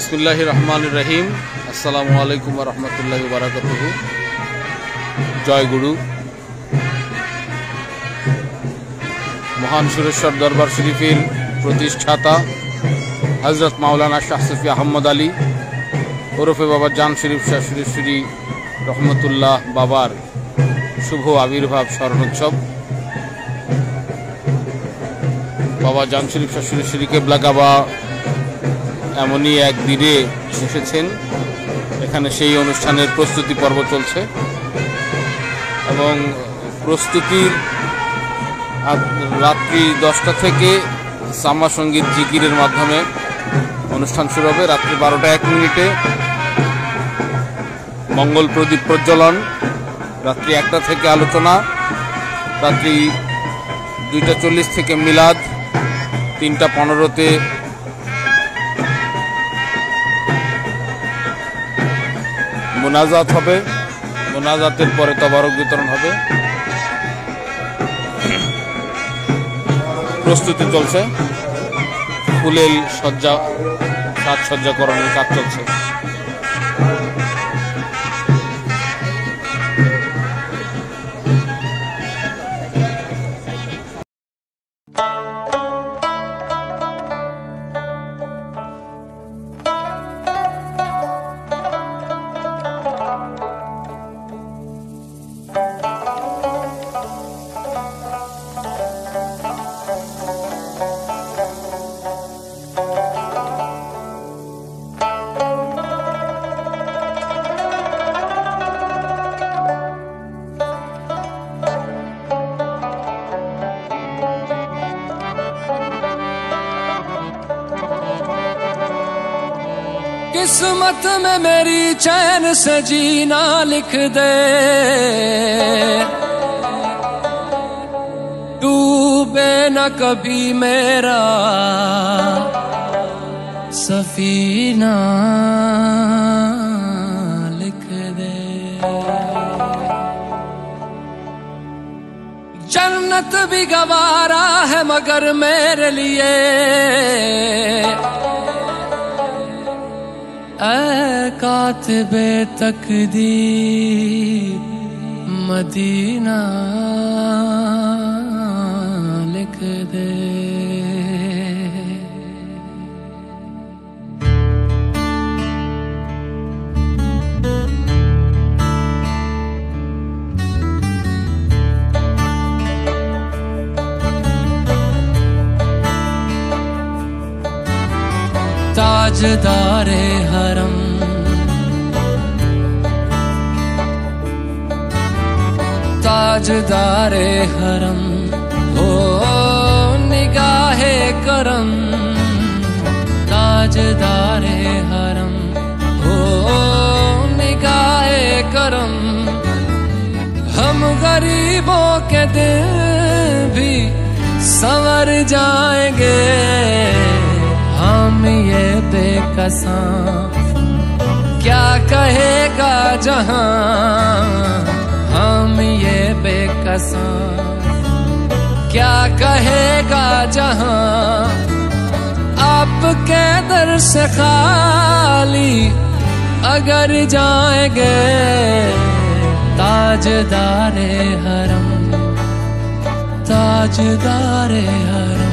बिस्मिल्लाहिर रहमानिर रहीम। अस्सलामु आलैकुम व रहमतुल्लाहि व बाराकातुहू। जय गुरु। महान सुरेश्वर दरबार शरीफेर प्रतिष्ठाता हजरत मौलाना शाह सूफी अहमद आली ओरफे बाबा जान शरीफ शाह सुरेश्वरी रहमतुल्लाह बाबार शुभ आविर्भाव स्मरणोत्सव। बाबा जान शरीफ शाह सुरेश्वरी केबला काबा एमनই एक दिने এসেছেন। এখানে সেই অনুষ্ঠানের প্রস্তুতি পর্ব চলছে এবং প্রস্তুতির রাত্রি 10টা থেকে সামা সঙ্গীত জিকিরের মাধ্যমে অনুষ্ঠান শুরু হবে। রাত্রি 12টা 1 মিনিটে মঙ্গল প্রদীপ প্রজ্বলন, রাত্রি 1টা থেকে আলোচনা, রাত্রি 2:40 থেকে মিলাদ, 3:15-তে মোনাজাত হবে, মোনাজাতের পরে তবারক বিতরণ হবে। প্রস্তুতি চলছে, ফুলেল সজ্জা সাজসজ্জাকরণের কাজ চলছে। किस्मत में मेरी चैन से जीना लिख दे, डूबे न कभी मेरा सफीना लिख दे। जन्नत भी गवारा है मगर मेरे लिए कातिबे तकदीर मदीना लिख दे। ताजदारे हरम ताजदारे हरम हो निगाहे करम, ताजदारे हरम हो निगाहे करम। हम गरीबों के दिल भी संवर जाएंगे, हम ये बेकसां क्या कहेगा जहां, हम ये बेकसां क्या कहेगा जहां। आपके दर से खाली अगर जाएंगे, ताजदारे हरम ताजदारे हरम।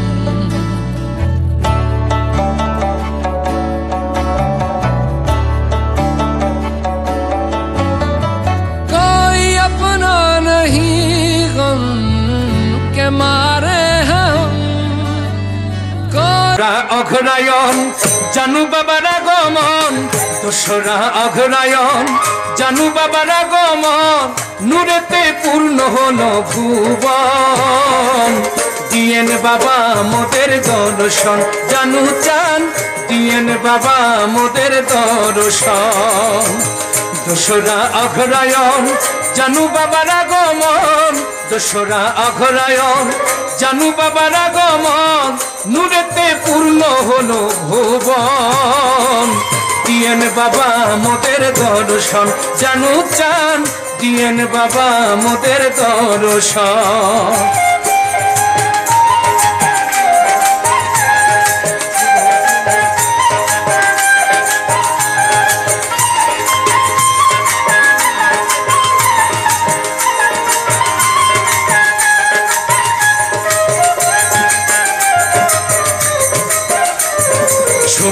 मारे हम অঘরায়ণ জানু বাবার আগমন, দোসরা অঘরায়ণ জানু বাবার আগমন। নূরেতে পূর্ণ হলো ভুবন, দিয়েন বাবা মোদের দর্শন। জানু চান দিয়েন বাবা মোদের দর্শন। দোসরা অঘরায়ণ জানু বাবার আগমন, দোসরা অঘরায়ণ জানু বাবার আগমন। নূরেতে পূর্ণ হলো ভুবন, দিয়েন বাবা মোদের দর্শন। জানু চান দিয়েন বাবা মোদের দর্শন।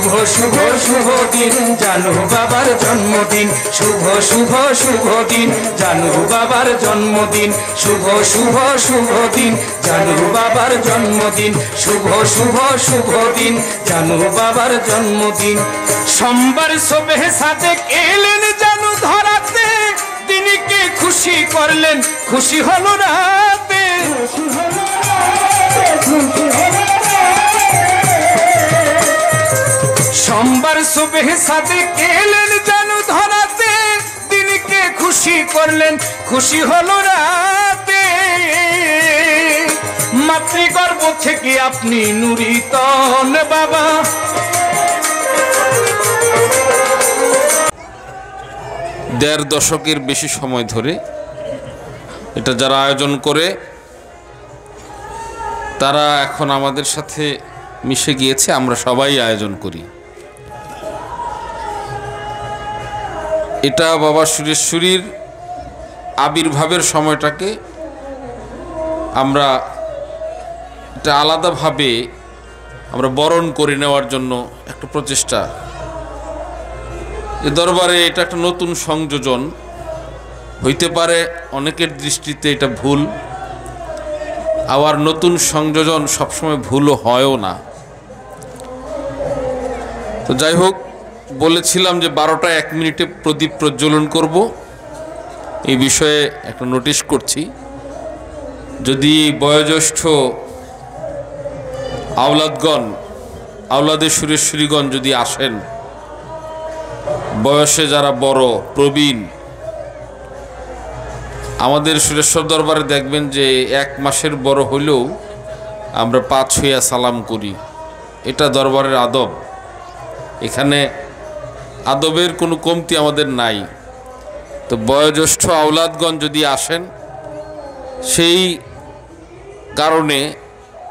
শুভ শুভ শুভ দিন জানু বাবার জন্মদিন শুভ শুভ শুভ দিন জানু বাবার জন্মদিন শুভ শুভ শুভ দিন জানু বাবার জন্মদিন শুভ শুভ শুভ দিন জানু বাবার জন্মদিন সোমবার সবে সাদেক এলেন জানু ধরাতে দিনকে খুশি করলেন খুশি হলো রাতে সোমবার সুবে সাথে এলেন জানু ধরাতে দিনকে খুশি করলেন খুশি হলো রাতে মাতৃগর্ভ থেকে আপনি নুরিতন বাবা দেড় দশকের বেশি সময় ধরে এটা যারা আয়োজন করে তারা এখন আমাদের সাথে মিশে গিয়েছে, আমরা সবাই আয়োজন করি। এটা বাবা সুরেশ্বরীর আবির্ভাবের সময়টাকে আমরা এটা আলাদাভাবে আমরা বরণ করে নেওয়ার জন্য একটা প্রচেষ্টা। এ দরবারে এটা একটা নতুন সংযোজন হইতে পারে, অনেকের দৃষ্টিতে এটা ভুল, আবার নতুন সংযোজন সবসময় ভুলও হয়ও না। তো যাই হোক, বলেছিলাম যে 12টা 1 মিনিটে প্রদীপ প্রজ্বলন করব। এই বিষয়ে একটা নোটিশ করছি, যদি বয়োজ্যেষ্ঠ আওলাদে সুরেশ্বরীগণ যদি আসেন, বয়সে যারা বড় প্রবীণ, আমাদের সুরেশ্বর দরবারে দেখবেন যে 1 মাসের বড় হইলেও আমরা 5 হইয়া সালাম করি। এটা দরবারের আদব, এখানে আদবের কোনো কমতি আমাদের নাই। তো বয়োজ্যেষ্ঠ আওলাদগণ যদি আসেন, সেই কারণে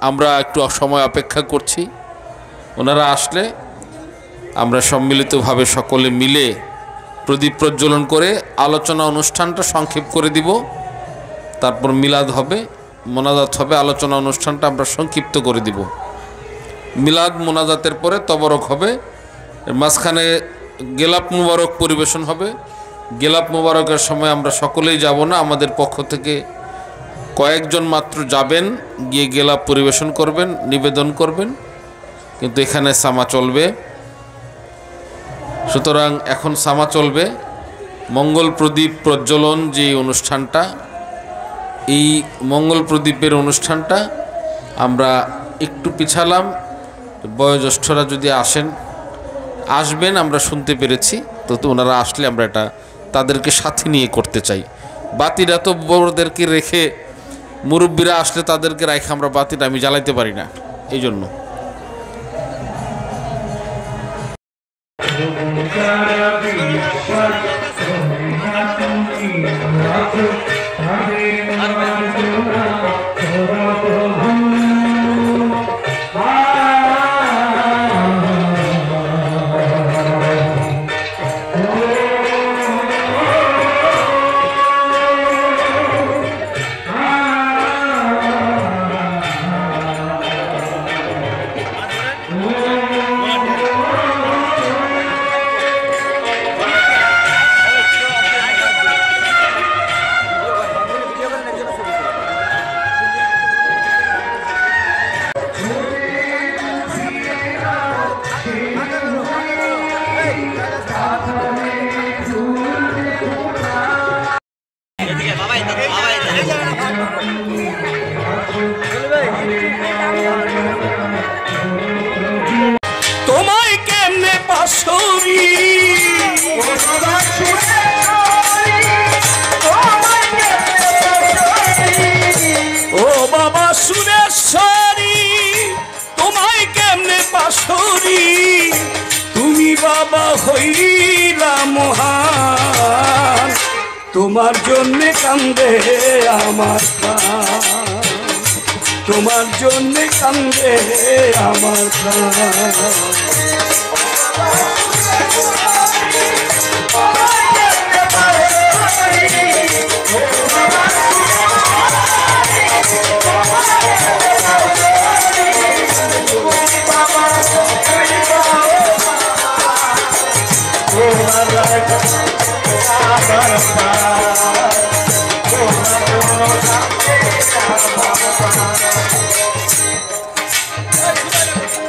আমরা একটু সময় অপেক্ষা করছি। ওনারা আসলে আমরা সম্মিলিতভাবে সকলে মিলে প্রদীপ প্রজ্বলন করে আলোচনা অনুষ্ঠানটা সংক্ষেপ করে দিব। তারপর মিলাদ হবে, মোনাজাত হবে। আলোচনা অনুষ্ঠানটা আমরা সংক্ষিপ্ত করে দিব। মিলাদ মোনাজাতের পরে তবরক হবে, মাঝখানে গেলাপ মুবারক পরিবেশন হবে। গেলাপ মুবারকের সময় আমরা সকলেই যাব না, আমাদের পক্ষ থেকে কয়েকজন মাত্র যাবেন, গিয়ে গেলাপ পরিবেশন করবেন, নিবেদন করবেন, কিন্তু এখানে সামা চলবে। সুতরাং এখন সামা চলবে। মঙ্গল প্রদীপ প্রজ্বলন যে অনুষ্ঠানটা, এই মঙ্গল প্রদীপের অনুষ্ঠানটা আমরা একটু পিছালাম। বয়োজ্যেষ্ঠরা যদি আসবেন আমরা শুনতে পেরেছি, তো ওনারা আসলে আমরা এটা তাদেরকে সাথে নিয়ে করতে চাই। বাতিটা তো বড়দেরকে রেখে, মুরব্বীরা আসলে তাদেরকে রেখে আমরা বাতিটা আমি জ্বালাইতে পারি না, এই জন্য। তোমায় কেমনে পাশরি ও বাবা সুরেশ্বরী, তোমায় কেমনে পাশরি, তুমি বাবা হইলা মহান, তোমার জন্যে কান্দে আমার প্রাণ, তোমার জন্যে কান্দে আমার প্রাণ।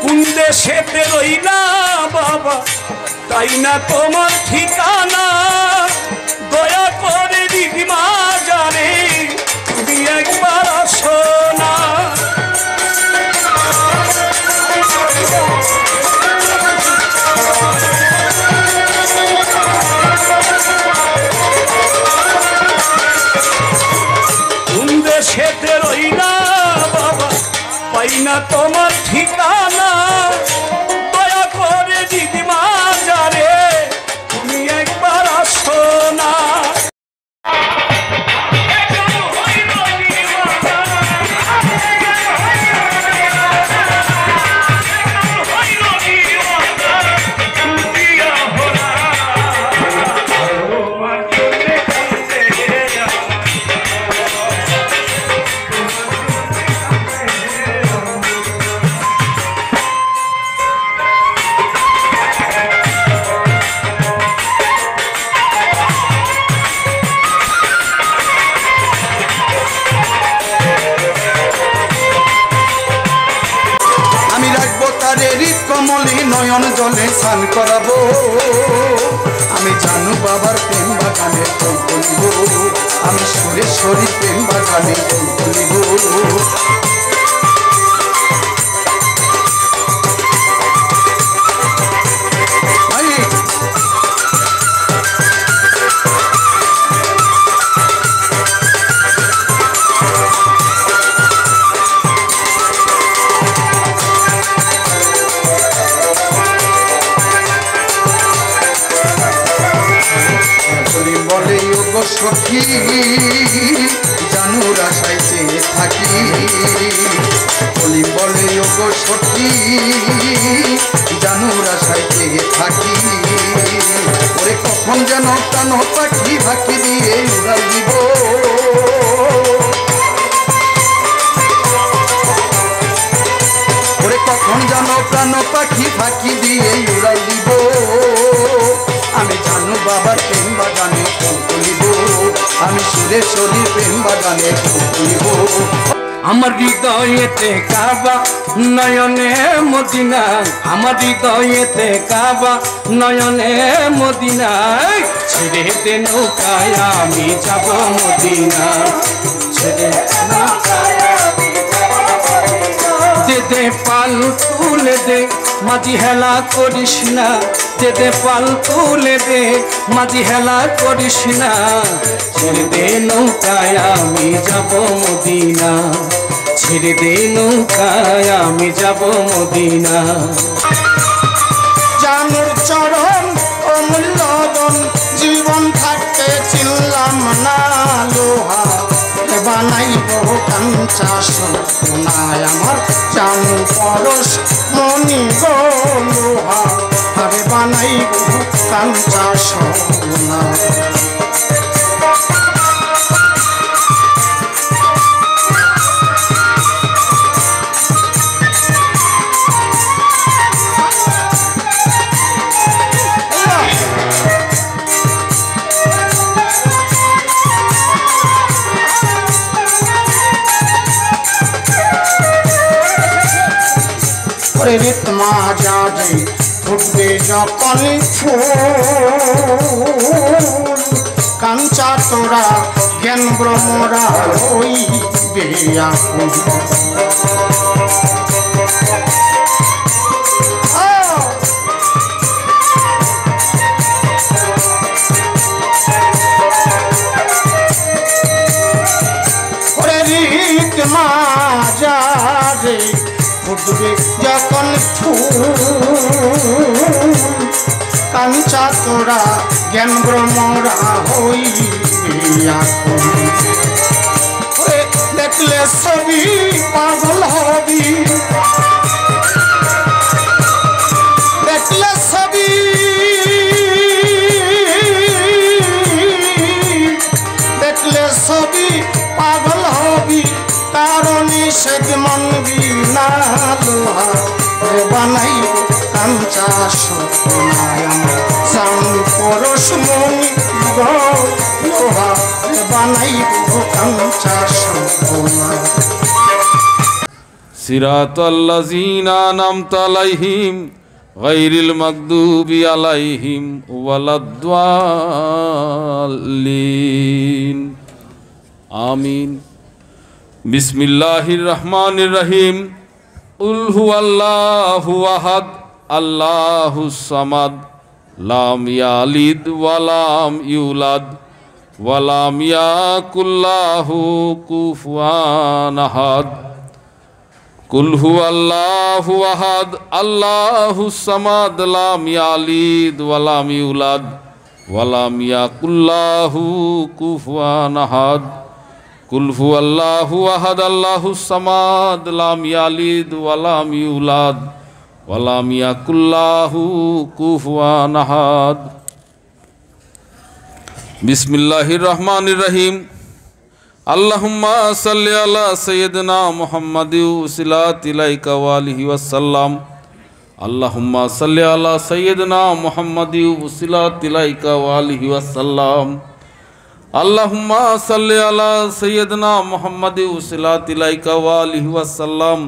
কোন দেশেতে রইলা বাবা তাই না তোমার ঠিকানা দয়া করে দিদিমা জানে তুমি একবার আসো না কোন দেশেতে রইলা বাবা পাই না তোমার ঠিকানা দয়া করে দিদিমা জানে তুমি একবার আসো না কমলি নয়ন জলে স্নান করাবো আমি জানু বাবার প্রেম বাগানে ফুল তুলিব আমি সুরেশ্বরী প্রেম বাগানে ফুল তুলিব সখী জানুর আশায় চেয়ে থাকি বলি বলে ওগো সখী জানুর আশায় চেয়ে থাকি ওরে কখন যেন প্রাণ পাখি ফাঁকি দিয়ে উড়াল দিব ওরে কখন যেন প্রাণ পাখি ফাঁকি দিয়ে উড়াল দিব আমি জানু বাবার প্রেম বাগানে ফুল তুলিব আমি সুরেশ্বরী প্রেম বাগানে ফুল তুলিব আমার হৃদয়েতে কাবা নয়নে মদিনা আমার হৃদয়েতে কাবা নয়নে মদিনা ছেড়ে দে নৌকায় আমি যাব মদিনা ছেড়ে দে দে পাল তুলে দে মাঝি হেলা করিস না দে দে পাল তুলে দে মাঝি হেলা করিস না ছেড়ে দে নৌকায় আমি যাব মদিনা ছেড়ে দে নৌকায় আমি যাব মদিনা জানুর চরণ অমূল্যবন জীবন থাকতে চিনলাম না লোহা বানাইব কাঞ্চা সোনায় আমার জানু পরশ মনি গো লোহা আরে বানাইব কাঞ্চা সোনা রিতমা যাবে ফুটবে যখন ফুল কাঞ্চা তোরা জ্ঞান ব্রহ্মরা হইবে আকুল রিতমা যাবে ফুটবে যখন ফুল কাঞ্চা তোরা জ্ঞান ব্রহ্মরা হইবে আকুল দেখলে ছবি পাগল হবি দেখলে ছবি দেখলে ছবি পাগল হবি কারণে সে মনবি না লোহা বানাইব কাঞ্চা সোনায়াম সাং পরশমণি লোহা বানাইব কাঞ্চা সোনা সিরাতাল্লাযীনা আন'আমতা আলাইহিম গায়রিল মাগদুবি আলাইহিম ওয়ালাদ-দাল্লিন আমিন। বিসমিল্লাহির রহমানির রহিম। কুল হুয়াল্লাহু আহাদ আল্লাহুস সামাদ লাম ইয়ালিদ ওয়া লাম ইউলাদ ওয়া লাম ইয়াকুল লাহু কুফুয়ান আহাদ। কুল হুয়াল্লাহু আহাদ আল্লাহুস সামাদ লাম ইয়ালিদ ওয়া লাম ইউলাদ ওয়া লাম ইয়াকুল লাহু কুফুয়ান আহাদ। কুল হুয়াল্লাহু আহাদ আল্লাহুস সামাদ লাম ইয়ালিদ ওয়া লাম ইউলাদ ওয়া লাম ইয়াকুল লাহু কুফুয়ান আহাদ। বিসমিল্লাহির রহমানির রহিম। আল্লাহুম্মা সাল্লি আলা সাইয়্যিদিনা মুহাম্মাদিন ওয়াসিলাতি ইলাইকা ওয়া আলিহি ওয়াসাল্লাম। আল্লাহুম্মা সাল্লি আলা সাইয়্যিদিনা মুহাম্মাদিন ওয়াসিলাতি ইলাইকা ওয়া আলিহি ওয়াসাল্লাম। আল্লাহুম্মা সাল্লি আলা সাইয়্যিদিনা মুহাম্মাদিন ওয়াসিলাতি ইলাইকা ওয়া আলিহি ওয়াসাল্লাম।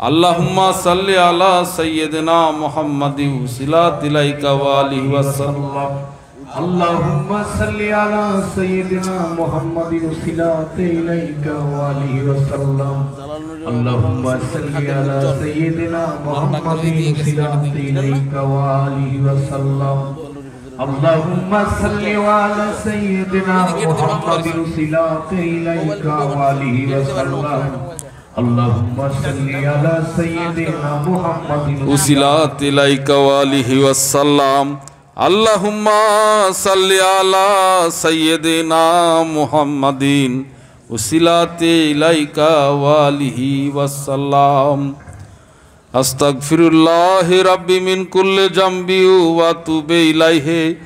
আল্লাহুম্মা সাল্লি আলা সাইয়্যিদিনা মুহাম্মাদিন ওয়াসিলাতি ইলাইকা ওয়া আলিহি ওয়াসাল্লাম। اللهم صل على سيدنا محمد وصلاة إليك وآله وسلم. اللهم صل على سيدنا محمد وصلاة إليك وآله وسلم. اللهم صل على سيدنا محمد وصلاة إليك وآله وسلم. اللهم صل على سيدنا محمد وصلاة إليك وآله وسلم. আল্লাহুম্মা সাল্লি আলা সাইয়্যিদিনা মুহাম্মাদিন ওয়াসিলাতি ইলাইকা ওয়া আলিহি ওয়াসাল্লাম। আস্তাগফিরুল্লাহি রাব্বি মিন কুল্লি জামবি ওয়া আতুবু ইলাইহি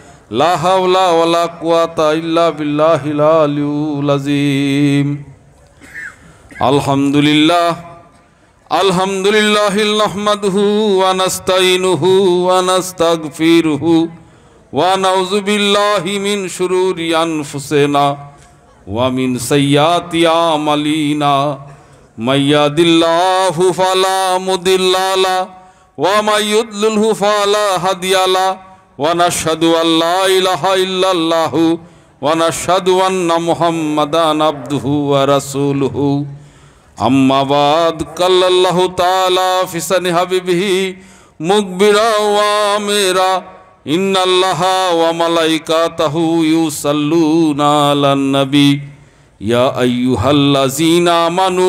লা হাওলা ওয়া লা কুওয়াতা ইল্লা বিল্লাহিল আলিয়্যিল আযীম। আলহামদুলিল্লাহি নাহমাদুহু ওয়া নাস্তাইনুহু ওয়া নাস্তাগফিরুহু ওয়া নাউযু বিল্লাহি মিন শুরুরি আনফুসিনা ওয়া মিন সাইয়্যাতি আমালিনা। মাই ইয়াহদিল্লাহু ফালা মুদিল্লা লাহু ওয়া মাই ইউদ্লিলহু ফালা হাদিয়া লাহু ওয়া নাশহাদু আল্লা ইলাহা ইল্লাল্লাহু ওয়া নাশহাদু আন্না মুহাম্মাদান আবদুহু ওয়া রাসূলুহু। আম্মা বাদ কাল্লাল্লাহু তাআলা ফি সানি হাবিবিহি মুকবিরা ওয়া আমিরা ইন্নাল্লাহা ওয়া মালাইকাতাহু ইউসাল্লুনা আলান নবী ইয়া আইয়ুহাল্লাযীনা আমানু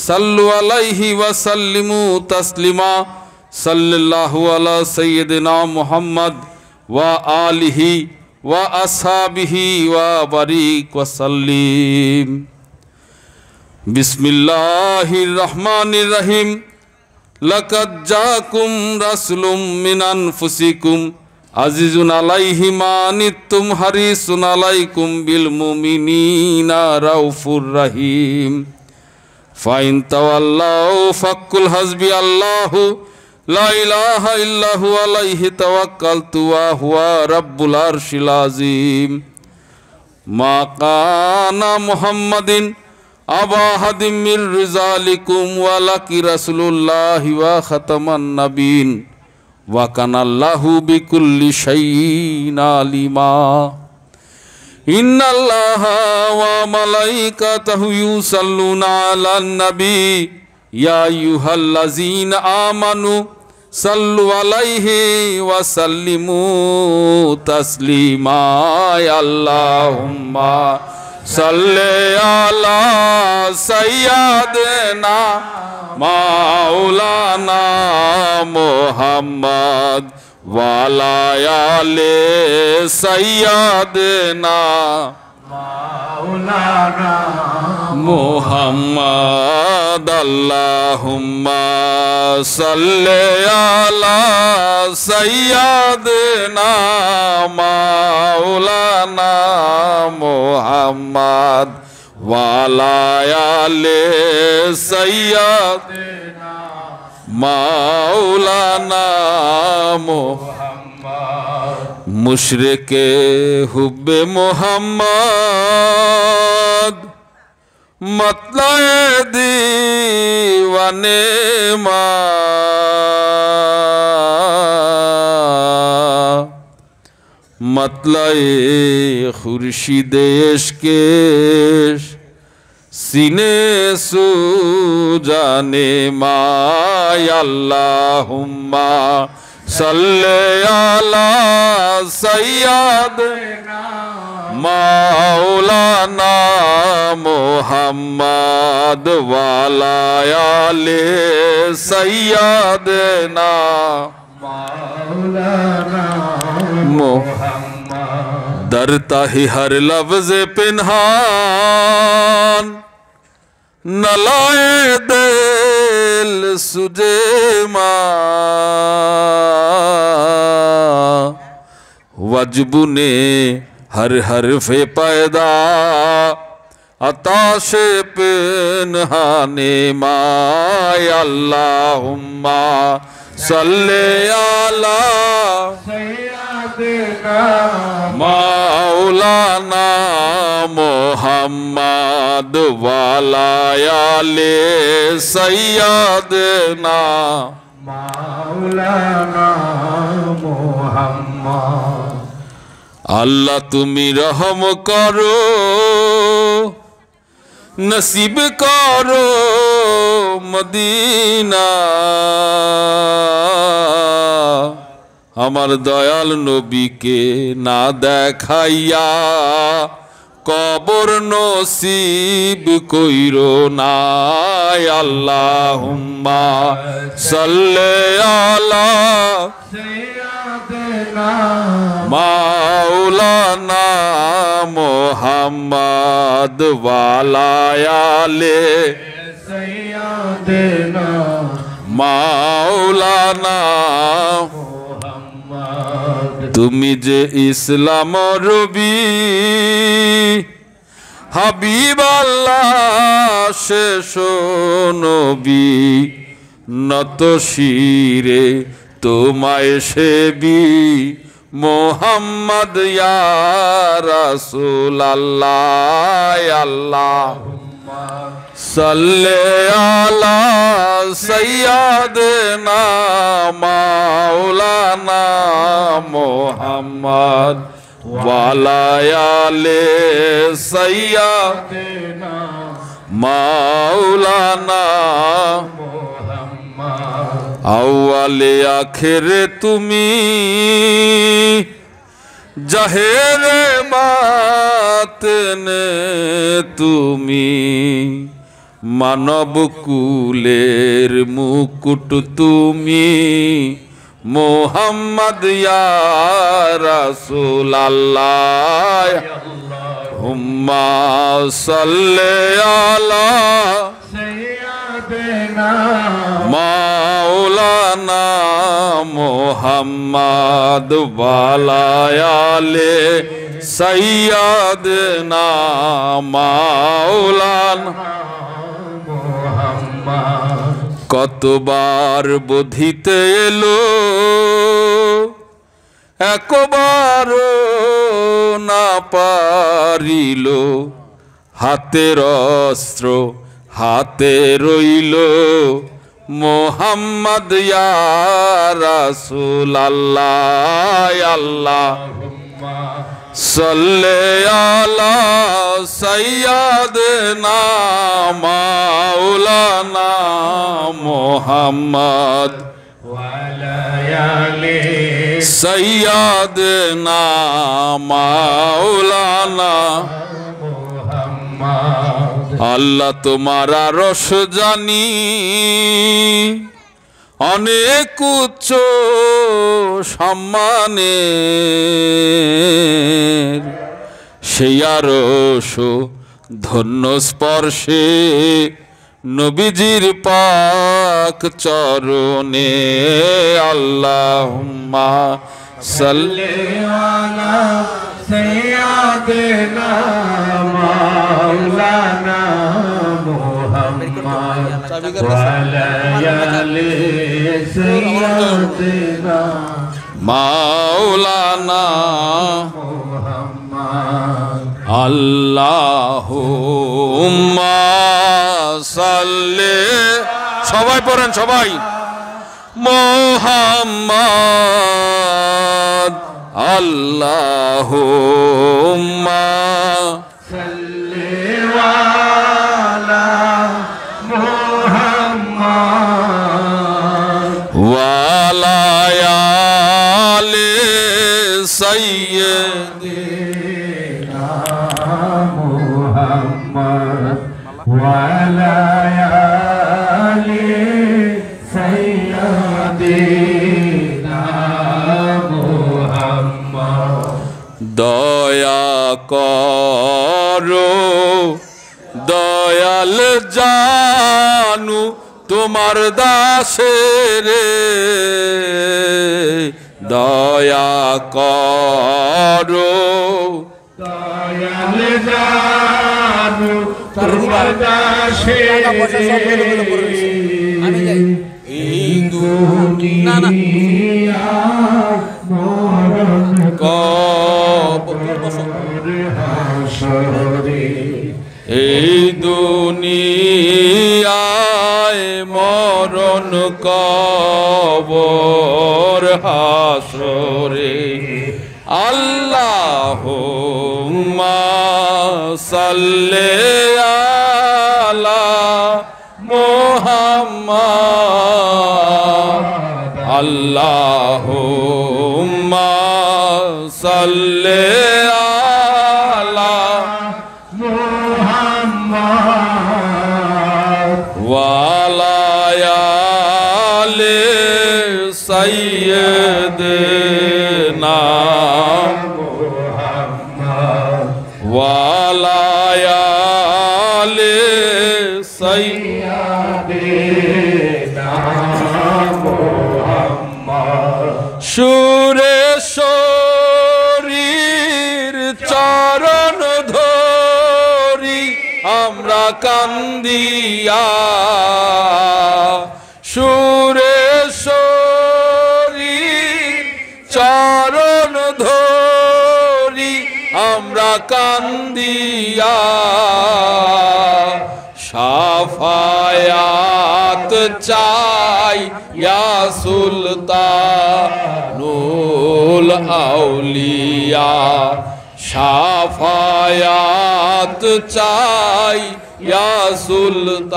সাল্লু আলাইহি ওয়া সাল্লিমু তাসলিমা। সাল্লাল্লাহু আলা সাইয়্যিদিনা মুহাম্মদ ওয়া আলিহি ওয়া আসহাবিহি ওয়া বারিক ওয়া সাল্লিম। বিসমিল্লাহির রহমানির রহিম। লাকাদ জাকুম রাসূলুম মিন আনফুসিকুম আজিজুন আলাইহি মা আনিতুম হারিসুন আলাইকুম বিল মুমিনিনা রাউফুর রহিম। ফাইন তাওয়াল্লাউ ফাকুল হাসবি আল্লাহু লা ইলাহা ইল্লাহু আলাইহি তাওয়াক্কালতু ওয়া হুয়া রাব্বুল আরশিল আযীম। মা কানা মুহাম্মাদিন আবা হাদিম মির রিজালিকুম ওয়ালাকি রাসূলুল্লাহি ওয়া খাতামান নাবিয়িন ওয়া কানাল্লাহু বিকুল্লি শাইইন আলিমা। ইন্নাল্লাহা ওয়া মালাইকাতাহু ইউসাল্লুনা আলান নবী ইয়া আইয়ুহাল্লাযীনা আমানু সাল্লু আলাইহি ওয়া সাল্লিমু তাসলিমা। আল্লাহুম্মা সাল্লি আলা সাইয়্যিদিনা মাওলানা মুহাম্মদ ওয়া আলা আলি সাইয়্যিদিনা মাওলানা মুহাম্মদ। আল্লাহুম্মা সাল্লি আলা সাইয়্যিদিনা মাওলানা মুহাম্মদ ওয়া আলা আলি সাইয়্যিদিনা মাওলানা মুশরিকে হুব্বে মোহাম্মদ मतलाए दीवाने मतलाए खुर्शीदे इश्क़ सीने सु जाने मा या अल्लाहुम्मा सल्ले अला सय्यदना मौलाना मोहम्मद वाला आले सय्यदना मौलाना मोहम्मद डरता ही हर लफ्ज़ पिन्हान न लाए दिल सुजे वजबू ने हर हरफे पैदा अताशे पिन्हाने मा या अल्लाहुम्मा सल्ले अला सय्यदना मौलाना मोहम्मद वाला आले सय्यदना मौलाना मोहम्मद अल्लाह तुमी रहम करो नसीब करो मदीना আমার দয়াল নবীকে না দেখাইয়া কবর নসিব কইরো না আল্লাহুম্মা সাল্লি আলা सय्यदना মাওলানা মোহাম্মদ ওয়ালা আলে सय्यदना মাওলানা मोहम्मद তুমি যে ইসলাম রবি হাবিব আল্লাহ শেষ নবী নত শিরে তোমায় সেবি মোহাম্মদ ইয়া রাসূল আল্লাহ আল্লাহ सल्ले अला सय्यदना मौलाना मोहम्मद वाला आले सय्यदना मौलाना अव्वले आखिरे तुमी जाहिरे बातिने तुमी मानव कुलेर मुकुट तुमी मोहम्मद या रसूल अल्लाह हुम्मा सल्ले अला सय्यदना मौलाना मोहम्मद वाला आले सय्यदना मौलाना কতবার বোধিতে এলো একবার না পারিল হাতের অস্ত্র হাতে রইল মোহাম্মদ ইয়া রাসূল আল্লাহ আল্লাহ सल्ले अला सय्यदना मौलाना मोहम्मद वाला आले सय्यदना मौलाना मोहम्मद अल्लाह तुम्हारा रस जानी অনেক উচ্চ সম্মানের সেই আরশ ধন্য স্পর্শে নবীজির পাক চরণে আল্লাহুম্মা সাল্লি আলা सय्यदना मौलाना मोहम्मद মাওলানা আল্লাহুম্মা সাল্লি সবাই পড়েন সবাই মুহাম্মদ আল্লাহুম্মা সাল্লি আলা মুহাম্মদ ওয়া আলা আলি সাইয়্যিদিনা মুহাম্মদ ওয়া আলা আলি সাইয়্যিদিনা মুহাম্মদ দয়া করো দয়াল জানু তোমার দাসের দয়া করো দয়াল জানু তোমার দাসে এই দুনিয়া মরণ হাসরে এই দুনিয়ায় মরণ কবর হাসরে আল্লাহুম্মা সাল্লি আলা মুহাম্মদ আল্লাহুম্মা সাল্লি আলা মুহাম্মদ ওয়া আলা আলি সাইয়্যিদিনা মুহাম্মদ ওয়া আলা আলি সাইয়্যিদিনা মুহাম্মদ সুরেশ্বরীর চরণ ধরি আমরা কান্দিয়া সুরেশ্বরীর চরণ ধরি আমরা কান্দিয়া শাফায়াত চাই ইয়া সুলতানুল আউলিয়া শাফায়াত চাই ইয়া সুলতানুল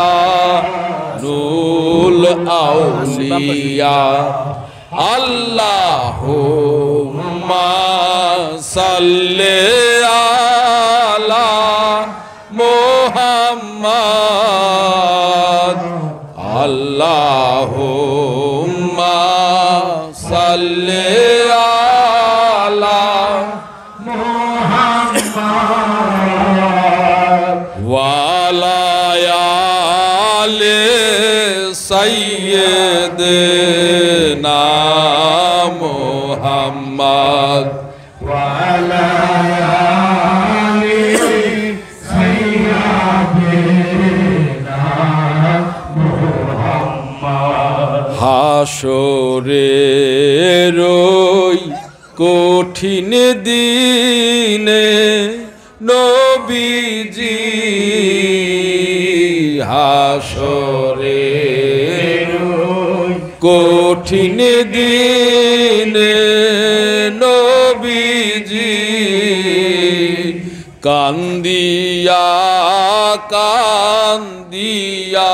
আউলিয়া আল্লাহুম্মা সাল্লি আলা মুহাম্মদ আল্লাহুম্মা সাল্লি আলা মুহাম্মদ ওয়া আলা আলি সাইয়্যিদিনা মুহাম্মদ ওয়া আলা আলি সাইয়্যিদিনা মুহাম্মদ হাসরের ওই কঠিন দিনে নবীজি হাসরের কঠিন দিনে নবীজি কান্দিয়া কান্দিয়া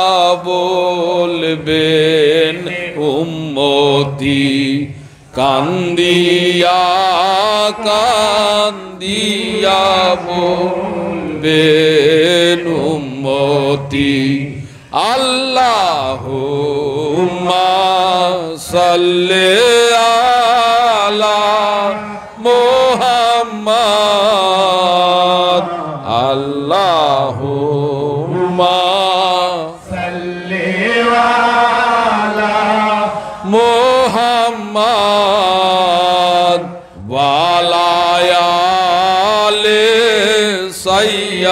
বলবেন উম্মতি কান্দিয়া কান্দিয়া বলবেন উম্মতি আল্লাহুম্মা সাল্লি আলা মুহাম্মদ আল্লাহুম্মা সাল্লি আলা মুহাম্মদ ওয়া আলা আলি সাইয়্যিদিনা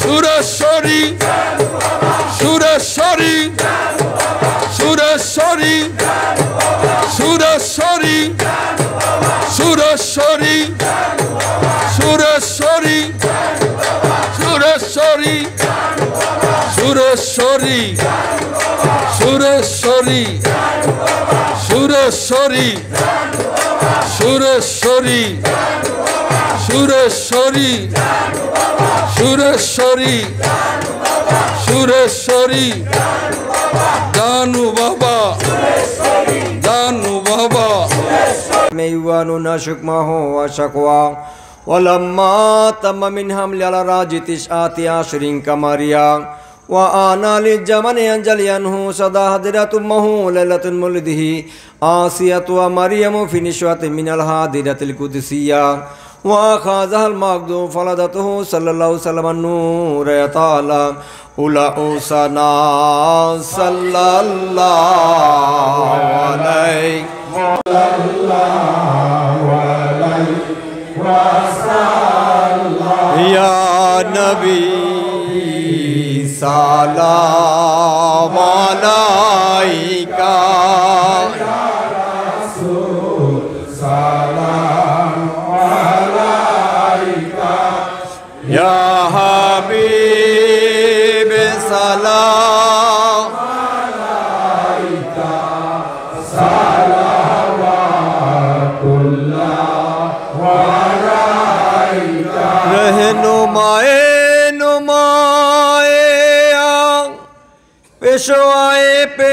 সুরেশ্বরী সুরেশ্বরী সুরেশ্বরী সুরেশ্বরী সুরেশ্বরী সুরেশ্বরী সুরেশ্বরী সুরেশ্বরী সুরেশ্বরী সুরেশ্বরী সুরেশ্বরী সুরেশ্বরী সুরেশ্বরী সুরেশ্বরী জানু বাবা জানু বাবা ميوان شكمه وشكوى ولما تم من حمل على راج 19 كماريا وآنا للجمن أنجلي عنه صدا حضرة أمه ليلة مولده آسية ومريم في نشوة من الحاضرة القدسية وأخذها المقدوم فلدته صلى الله عليه وسلم النور يطالع أولى أوسنا صلى الله عليه يا نبي سلام عليك يا رسول سلام عليك يا حبيب سلام عليك صلوات الله وعليك रहनुमाए नुमाए पेशवाए पे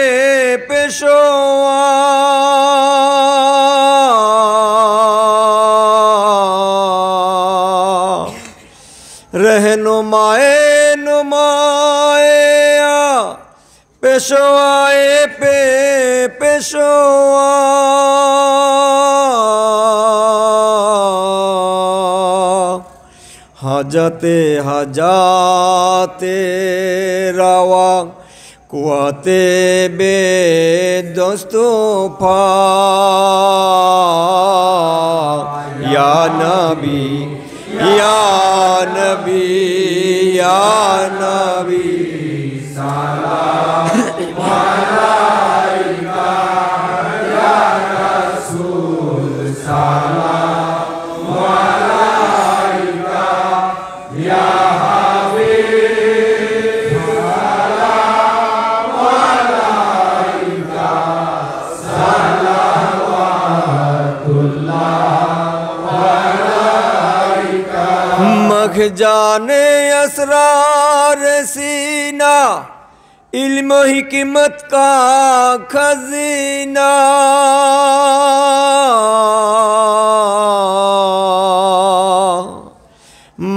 पेशवा रहनुमाए नुमाए पेशवाए पे पेशवा হাজাতে হাজাতে রাওয়া কুয়াতে বে দস্তফা ইয়া নবী ইয়া নবী ইয়া নবী সালাম আলাইকা ইয়া রাসূল সালাম আলাইকা ইয়া হাবিব সালাম আলাইকা সালাওয়াতুল্লাহ আলাইকা मख जाने असरार सीना इल्म हिकमत का खजीना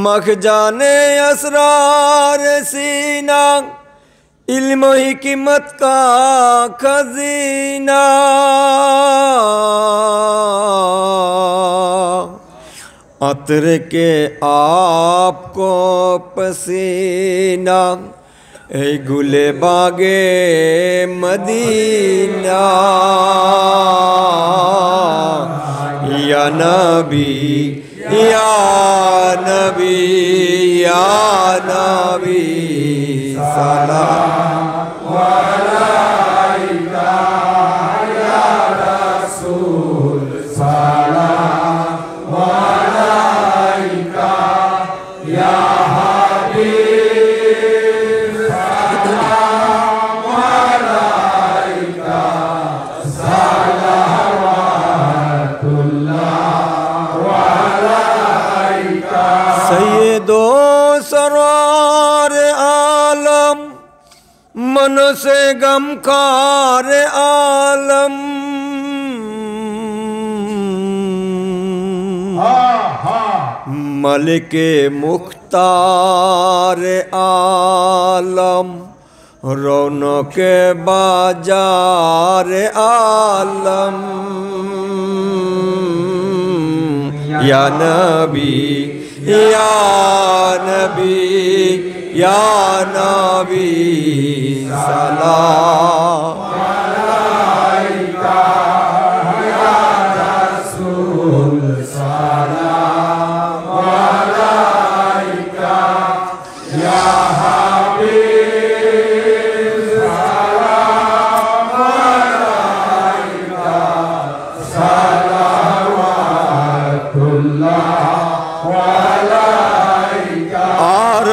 मख जाने असरार सीना इल्म हिकमत का खजीना अतर के आपको पसीना ए गुले बागे मदीना या नबी या नबी या नबी सलाम अलैका या रसूल सलाम अलैका या हबीब सलाम अलैका सलावतुल्लाह अलैका सैयदो सरार आलम मन से गमखार आलम मलिके मुख्तार आलम रौनक बाजार आलम या नबी या नबी या नबी सलाम अलैका या रसूल सलाम अलैका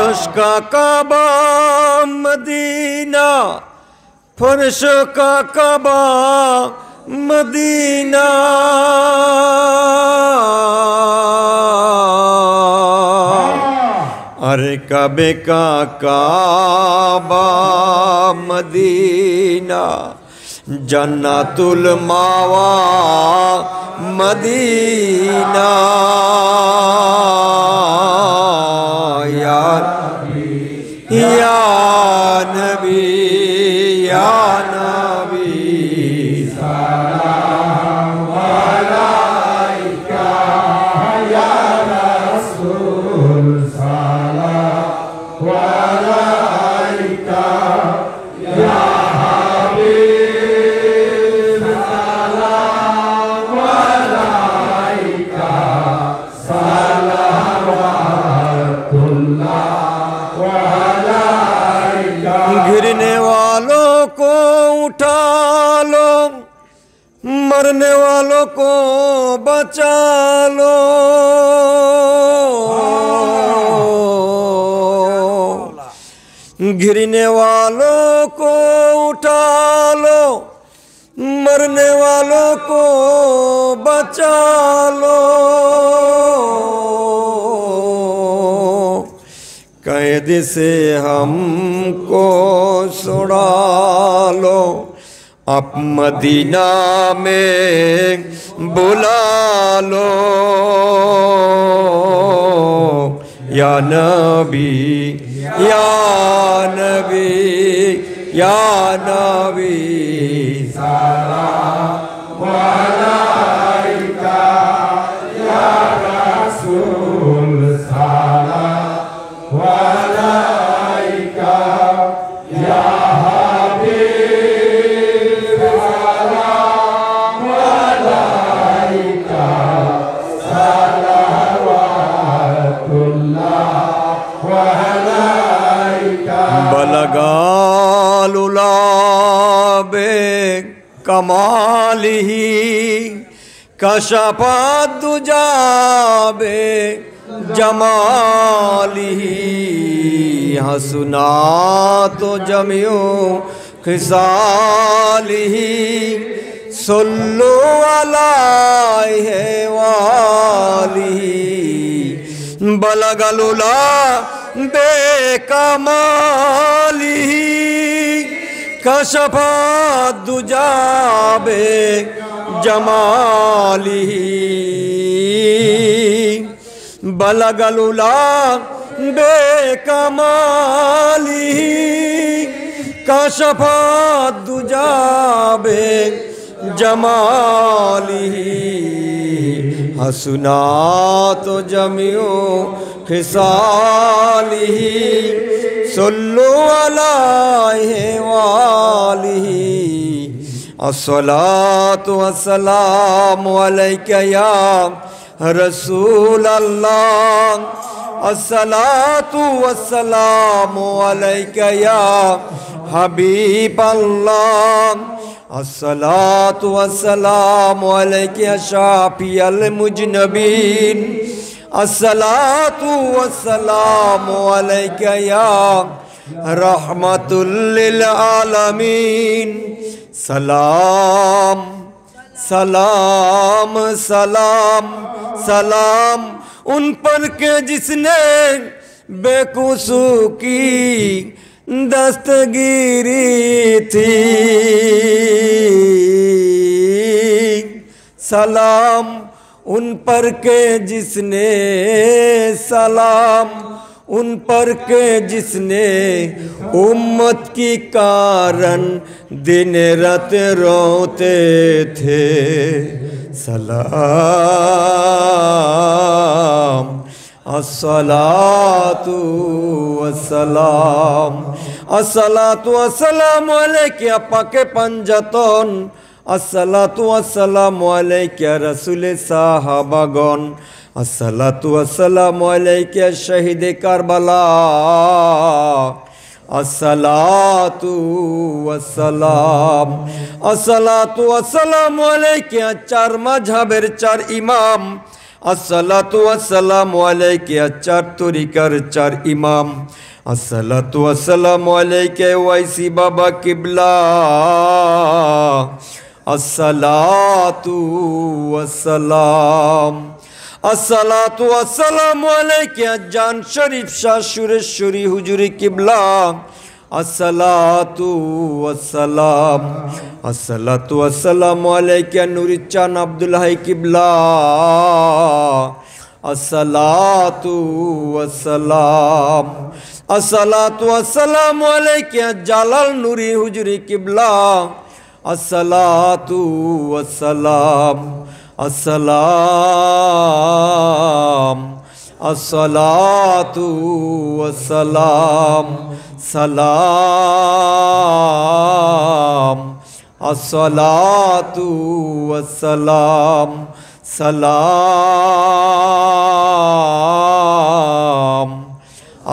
फर्श का काबा मदीना, फर्श का काबा मदीना, अरे काबे का काबा मदीना, जन्नतुल मावा मदीना, या नबी या नबी सलाम अलैका या रसूल, सलाम अलैका या हबीब, सलाम अलैका सलावतुल्लाह अलैका। गिरने वालों को उठा लो, मरने वालों को बचा लो, गिरने वालों को उठा लो, मरने वालों को बचा लो, कैद से हमको छुड़ा लो, आप मदीना में बुला लो, या नबी या नबी या नबी सलाम अलैका या रसूल, सलाम अलैका या हबीब, सलाम अलैका सलावतुल्लाह अलैका। बलगालुला बे कमालिही कशफादुजा बे जमालिही, हसना तो जमियो खिसालिही, सल्लु अलैहि वालिही, बलगलुला बेकमालिही कशफादुजा बे जमालिही, बलगलुला बेकमालिही कशफादुजा बे जमालिही, हसना तो जमियो खिसालिही, सल्लु अलैहि वालिही, अस्सलातु वस्सलामु अलैका या रसूल अल्लाह, अस्सलातु वस्सलामु अलैका या हबीब अल्लाह, अस्सलातु वस्सलामु अलैका या शाफिअल मुजनबीन, अस्सलातु वस्सलामु अलैका या रहमतुल लिल आलमीन, सलाम सलाम सलाम सलाम उन पर के जिसने बेकुसू की दस्तगीरी थी, सलाम उन पर के जिसने, सलाम उन पर के जिसने उम्मत की कारण दिन रात रोते थे, सलाम अस्सलातु वस्सलाम, अस्सलातु वस्सलामु अलैका पाके पंजतन, अस्सलातु वस्सलामु अलैका रसूल साहबागण, अस्सलातु वस्सलामु अलैका शहीद करबला, अस्सलातु वस्सलाम, अस्सलातु वस्सलामु अलैका चार मजहबेर चार इमाम अस्सलातु वस्सलामु अलैके चार तरीकार चार इमाम अस्सलातु वस्सलामु अलैके वाइसी बाबा किबला अस्सलातु वस्सलाम अस्सलातु वस्सलामु अलैके जान शरीफ शाह सुरेश्वरी हुजूरी किबला अस्सलातु वस्सलाम अस्सलातु वस्सलामु अलैके नूरिचान अब्दुल हाई किबला अस्सलातु वस्सलाम अस्सलातु वस्सलामु अलैके जालाल नूरी हुजूरी किबला अस्सलातु वस्सलाम अस्सलाम अस्सलातु वस्सलाम सलाम अस्सलातु वस्सलाम सलाम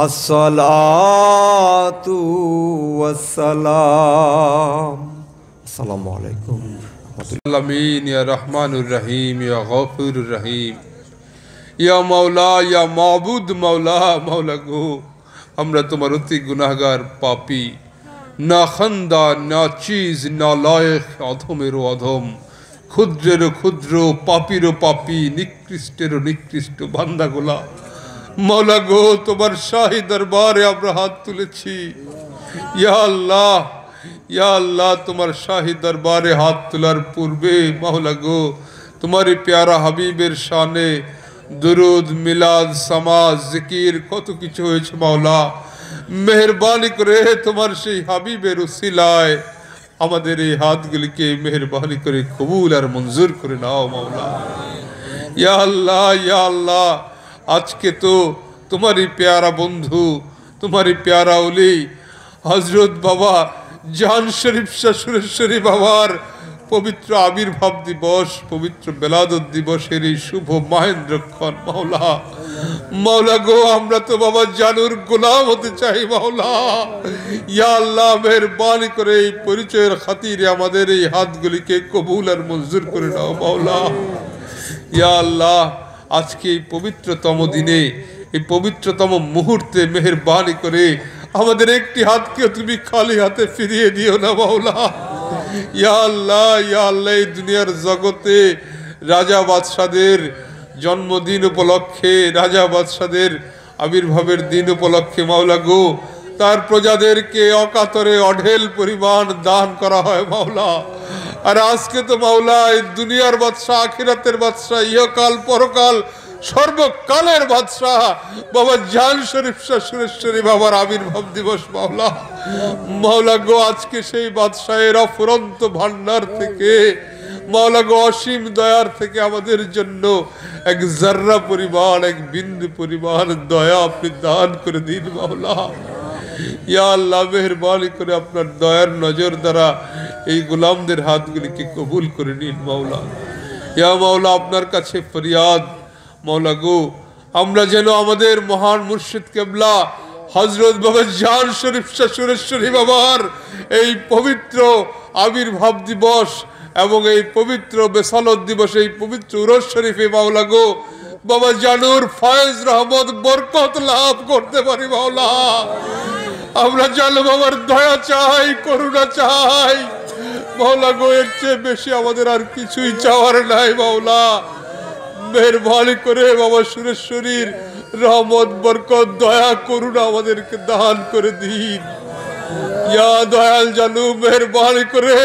अस्सलातु वस्सलाम। अस्सलामु अलैकुम आमीन या रहमानुर रहीम या गफूरुर रहीम या मौला या माबूद मौला मौला गो আমরা তোমার অতি গুনাহগার পাপী না খান্দা না চিজ না লায়েক অধমেরও অধম ক্ষুদ্রেরও ক্ষুদ্র পাপীরও পাপী নিকৃষ্টেরও নিকৃষ্ট বান্দাগুলা মওলা গো তোমার শাহী দরবারে আমরা হাত তুলেছি ইয়া আল্লাহ তোমার শাহী দরবারে হাত তোলার পূর্বে মওলা গো তোমার প্যারা হাবিবের শানে दुरूद मिलाद समाज जिकिर कत किछु হয়েছে मौला मेहरबानी करे তোমার সেই হাবিবের উসিলায় আমাদের এই হাতগুলিকে মেহেরবানি করে কবুল আর মঞ্জুর করে নাও मौला ইয়া আল্লাহ আজকে তো তোমারই প্যারা বন্ধু তোমারই প্যারা ওলি হযরত বাবা জান শরীফ শাহ সুরেশ্বরী বাবার पवित्र आविर्भाव दिवस पवित्र बेलादत दिवसेर शुभ महेंद्रक्षण मौला मौला गो आमरा तो बाबा जानूर गोलाम होते चाই मौला या अल्लाह मेहरबानी करे এই পরিচয়ের খাতিরে আমাদের এই হাতগুলিকে কবুল আর মঞ্জুর করে নাও मौला या अल्लाह আজকে এই পবিত্রতম দিনে এই পবিত্রতম মুহূর্তে মেহেরবানি করে আমাদের একটি হাতকে তুমি খালি হাতে ফিরিয়ে দিও না मौला या अल्लाह दुनियार जगते राजा बादशाहदेर जन्मदिन उपलक्षे राजा बादशाहदेर आविर्भावेर दिन उपलक्षे मौला गो तार प्रजादेरके अकातरे अढेल परिमाण दान करा हय मौला और आज के तो मौला दुनियार बादशाह आखिरातेर बादशाह इहकाल परकाल सर्वकालेर बादशाह बाबा जान शरीफ शाह सुरेश्वरी बाबार आविर्भाव दिवस मौला मौला गो आज के सेई बादशाहेर अफुरন্ত भांडार थेके मौला गो असीम दयार थेके आमादेर जन्य एक जर्रा परिमाण एक बिंदु परिमाण दया अपनी दान करे दिन मौला या अल्लाह मेहरबानी करे आपनार दयार नजर द्वारा এই গোলামদের হাতগুলিকে কবুল করে নিন मौला या मौला आपनार काछे फरियाद मौला गो আমরা যেন আমাদের মহান মুর্শিদ কিবলা হযরত বাবা জান শরীফ শাহ সুরেশ্বরী বাবার এই পবিত্র আবির্ভাব দিবস এবং এই পবিত্র বেসালত দিবস এই পবিত্র উরস শরীফে মাওলা গো বাবা জানুর ফয়েজ রহমত বরকত লাভ করতে পারি মাওলা আমরা জানো বাবার দয়া চাই করুণা চাই মাওলা গো এর চেয়ে বেশি আমাদের আর কিছুই চাওয়ার নাই মাওলা मेहरबानी करे बाबा सुरेश्वरीर रहमत बरकत दया करुणा आमादेरके दान करे दीन या दयाल जानू मेहरबानी करे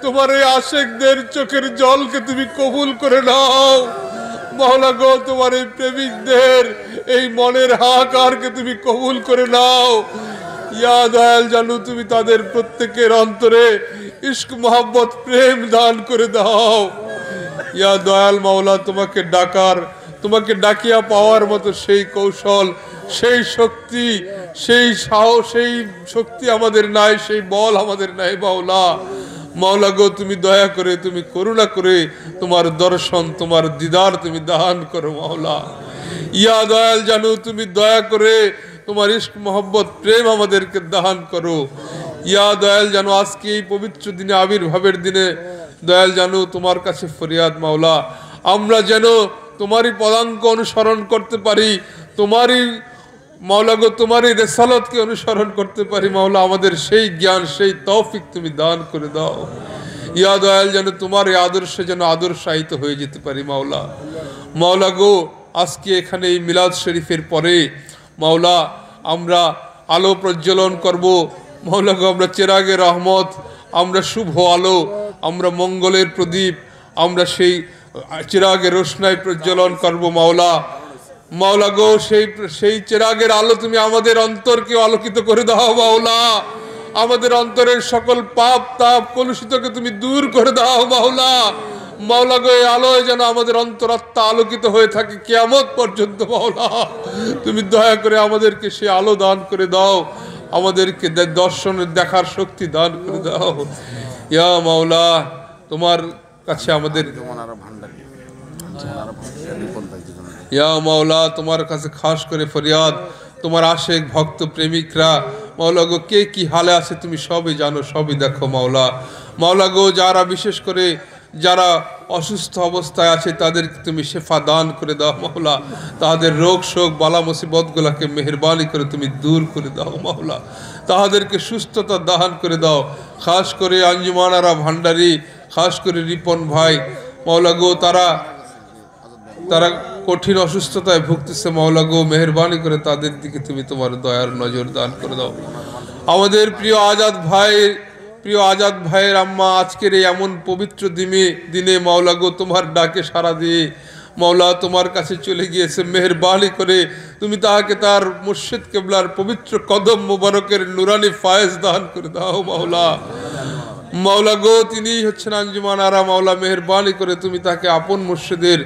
तुम्हारे आशिकदेर चोखेर जलके तुमी कबुल करे नाओ मौला गो तुम्हारे प्रेमिकदेर এই মনের হাহাকারকে তুমি কবুল করে নাও या दयाल जानू तुमी तादेर प्रत्येकेर अंतरे इश्क मोहब्बत प्रेम दान करे दाओ या दयाल मौला तुम्हें डाकार तुम्हें डाकिया पावार मतो सेई कौशल सेई शक्ति सेई साहस सेई शक्ति आमादेर नाई सेई बल आमादेर नाई मौला मौला गो तुमी दया करे तुमी करुणा करे तुम्हार दर्शन तुम्हार दीदार तुमी दान करो मौला या दयाल जानू तुमी दया करे तुम्हार इश्क मोहब्बत प्रेम आमादेरके दान करो या दयाल जानू आज के पवित्र दिने आविर्भावेर दिने दयाल जानू तुम्हार काछे फरियाद मौला आमरा जेनो তোমারই পদাঙ্ক অনুসরণ করতে পারি, তোমারই মাওলা গো তোমারই রেসালতকে অনুসরণ করতে পারি। মাওলা আমাদের সেই জ্ঞান, সেই তৌফিক তুমি দান করে দাও। ইয়া দয়াল, যেন তোমার এই আদর্শে যেন আদর্শায়িত হয়ে যেতে পারি মাওলা। মাওলা গো আজকে এখানে এই মিলাদ শরীফের পরে মাওলা আমরা আলো প্রজ্বলন করব। মাওলা গো আমরা চেরাগে রহমত, আমরা শুভ আলো, আমরা মঙ্গলের প্রদীপ, আমরা সেই চিরাগের রোশনাই প্রজ্বলন করব মাওলা। মাওলা গো সেই চিরাগের আলো তুমি আমাদের অন্তরকে আলোকিত করে দাও মাওলা। আমাদের অন্তরের সকল পাপ তাপ কলুষিতকে তুমি দূর করে দাও মাওলা। মাওলা গো এই আলোয় যেন আমাদের অন্তরাত্মা আলোকিত হয়ে থাকে কিয়ামত পর্যন্ত মাওলা। তুমি দয়া করে আমাদেরকে সেই আলো দান করে দাও, আমাদেরকে দর্শনের দেখার শক্তি দান করে দাও। ইয়া মাওলা, তোমার কাছে আমাদের ইয়া মাওলা তোমার কাছে খাস করে ফরিয়াদ, তোমার আশেক ভক্ত প্রেমিকরা মাওলা গো কে কি হালে আছে তুমি সবই জানো, সবই দেখো মাওলা। মাওলা গো যারা বিশেষ করে যারা অসুস্থ অবস্থায় আছে তাদেরকে তুমি শেফা দান করে দাও মাওলা। তাদের রোগ শোক বালা মুসিবতগুলোকে মেহেরবানি করে তুমি দূর করে দাও মাওলা। তাদেরকে সুস্থতা দান করে দাও। খাস করে আঞ্জুমানারা ভান্ডারী, খাস করে রিপন ভাই মাওলা গো তারা কঠিন অসুস্থতায় ভুগতেছে মাওলা গো, মেহেরবানি করে তাদের দিকে তুমি তোমার দয়ার নজর দান করে দাও। আমাদের প্রিয় আজাদ ভাইয়ের আম্মা আজকের এই এমন পবিত্র দিনে মাওলা গো তোমার ডাকে সাড়া দিয়ে মাওলা তোমার কাছে চলে গিয়েছে। মেহেরবানি করে তুমি তাহাকে তার মুর্শিদ কেবলার পবিত্র কদম মুবারকের নুরানি ফায়েজ দান করে দাও মাওলা। মাওলা গো তিনি হচ্ছেন আঞ্জুমান আরা মাওলা, মেহেরবানি করে তুমি তাকে আপন মুর্শিদের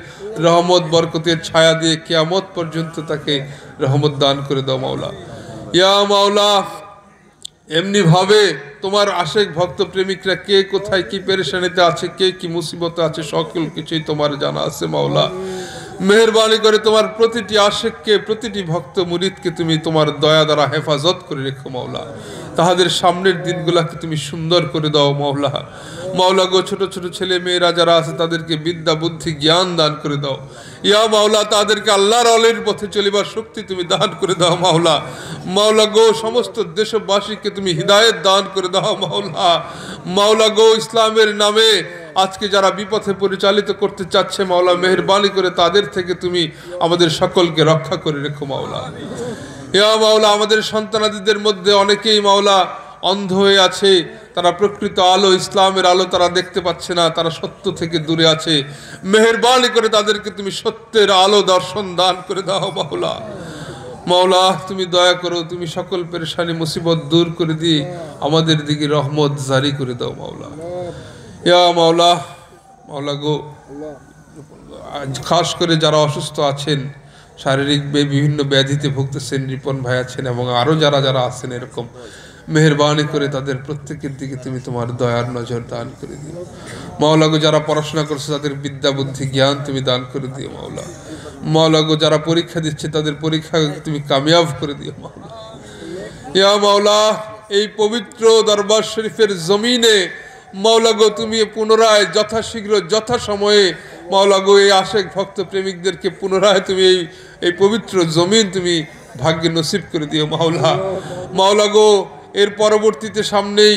রহমত বরকতের ছায়া দিয়ে কিয়ামত পর্যন্ত তাকে রহমত দান করে দাও মাওলা। ইয়া মাওলা, এমনি ভাবে তোমার আশেক ভক্ত প্রেমিকরা কে কোথায় কি পেরেশানিতে আছে, কে কি মুসিবতে আছে, সকল কিছুই তোমার জানা আছে মাওলা। মেহেরবানি করে তোমার প্রতিটি আশেককে, প্রতিটি ভক্ত মুরিদকে তুমি তোমার দয়া দ্বারা হেফাজত করে রেখো মাওলা। তাহাদের সামনের দিনগুলাকে তুমি সুন্দর করে দাও মাওলা। মাওলা গো ছোট ছোট ছেলে মেয়েরা যারা আছে তাদেরকে বিদ্যা বুদ্ধি জ্ঞান দান করে দাও। ইয়া মাওলা, তাদেরকে আল্লাহর আলের পথে চলিবার শক্তি তুমি দান করে দাও মাওলা। মাওলা গো সমস্ত দেশবাসীকে তুমি হিদায়েত দান করে দাও মাওলা। মাওলা গো ইসলামের নামে আজকে যারা বিপথে পরিচালিত করতে চাচ্ছে মাওলা, মেহেরবানি করে তাদের থেকে তুমি আমাদের সকলকে রক্ষা করে রেখো মাওলা। ইয়া মাওলা, আমাদের সন্তানাদিদের মধ্যে অনেকেই মাওলা অন্ধ হয়ে আছে, তারা প্রকৃত আলো ইসলামের আলো তারা দেখতে পাচ্ছে না, তারা সত্য থেকে দূরে আছে। মেহেরবানি করে তাদেরকে তুমি সত্যের আলো দর্শন দান করে দাও মাওলা। মাওলা তুমি দয়া করো, তুমি সকল পেরেশানি মুসিবত দূর করে দিয়ে আমাদের দিকে রহমত জারি করে দাও মাওলা। ইয়া মাওলা, মাওলা গো খাস করে যারা অসুস্থ আছেন, শারীরিক বিভিন্ন ব্যাধিতে ভুগতেছেন, রিপন ভাই আছেন এবং আরো যারা যারা আছেন এরকম, মেহেরবানি করে তাদের প্রত্যেকের দিকে তুমি তোমার দয়ার নজর দান করে দিও মাওলা গো। যারা পড়াশোনা করছে তাদের বিদ্যা বুদ্ধি জ্ঞান তুমি দান করে দিও মাওলা। মাওলা গো যারা পরীক্ষা দিচ্ছে তাদের পরীক্ষা তুমি কামিয়াব করে দিও মাওলা। ইয়া মাওলা, এই পবিত্র দরবার শরীফের জমিনে মাওলা গো তুমি পুনরায় যথাশীঘ্র যথাসময়ে মাওলা গো এই আশেক ভক্ত প্রেমিকদেরকে পুনরায় তুমি এই পবিত্র জমিন তুমি ভাগ্যে নসিব করে দিও মাওলা। মাওলা গো এর পরবর্তীতে সামনেই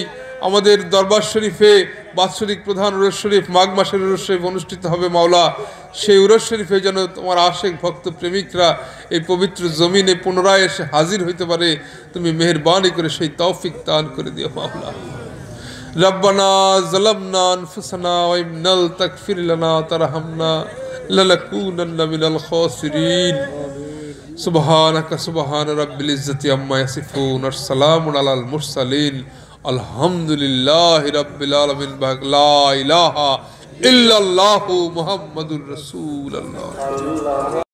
আমাদের দরবার শরীফে বাৎসরিক প্রধান উরস শরীফ মাঘ মাসের উরস শরীফ অনুষ্ঠিত হবে মাওলা। সেই উরস শরীফে যেন তোমার আশেক ভক্ত প্রেমিকরা এই পবিত্র জমিনে পুনরায় এসে হাজির হইতে পারে, তুমি মেহেরবানি করে সেই তৌফিক দান করে দিও মাওলা। রব্বানা যালামনা আনফুসানা ওয়া ইন লাম তাগফির লানা ওয়া তারহামনা লানাকুনান্না মিনাল খাসিরিন। সুবহানাকা সুবহান রাব্বিল ইজ্জাতি আম্মা ইয়াসিফুন ওয়া সালামুন আলাল মুরসালিন আলহামদুলিল্লাহি রাব্বিল আলামিন। লা ইলাহা ইল্লাল্লাহু মুহাম্মাদুর রাসূলুল্লাহ।